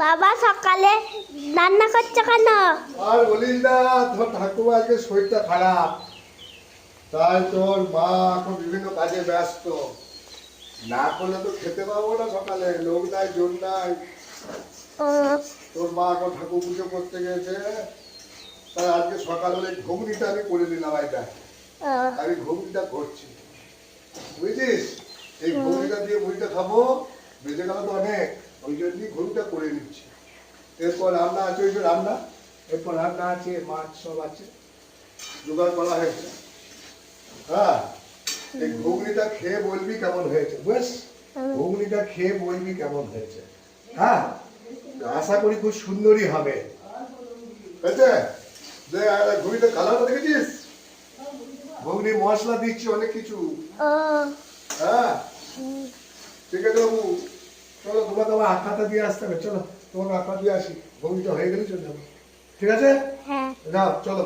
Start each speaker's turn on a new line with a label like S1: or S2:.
S1: বাবা সকালে রান্না করছো কেন?
S2: আর বলিস না, তোর ঠাকুমা আজকে শরীরটা খারাপ, তাই তোর মা এখন বিভিন্ন কাজে ব্যস্ত, না করলে তো খেতে পাবো না সকালে, লোক নাই জোর নাই। তোর মা এখন ঠাকুর পুজো করতে গেছে, তাই আজকে সকাল হলে ঘুগনিটা আমি করে নিলাম। আমি ঘুগনিটা করছি, বুঝছিস? এই ঘুগনিটা দিয়ে মুড়িটা খাবো, বেঁচে গেল তো অনেক, ওই জন্যই ঘুগনিটা করে নিচ্ছি। এরপর রান্না আছে, ওই যে রান্না, এরপর রান্না আছে, মাছ সব আছে, জোগাড় করা হয়েছে। হ্যাঁ, এই ঘুগনিটা খেয়ে বলবি কেমন হয়েছে, বুঝ? ঘুগনিটা খেয়ে বলবি কেমন হয়েছে। হ্যাঁ, আশা করি খুব সুন্দরই হবে, হয়েছে? যে ঘুগনিটা কালারটা দেখেছিস? ঘুগনি মশলা দিচ্ছি অনেক কিছু। হ্যাঁ, ঠিক আছে বাবু, চলো তোমাকে আমার আঁকাটা দিয়ে আসতে হবে, চলো তোমাকে আঁকা দিয়ে আসি, ঘুগনিটা হয়ে গেলে চলে যাবো, ঠিক আছে?
S1: হ্যাঁ,
S2: যাও চলো।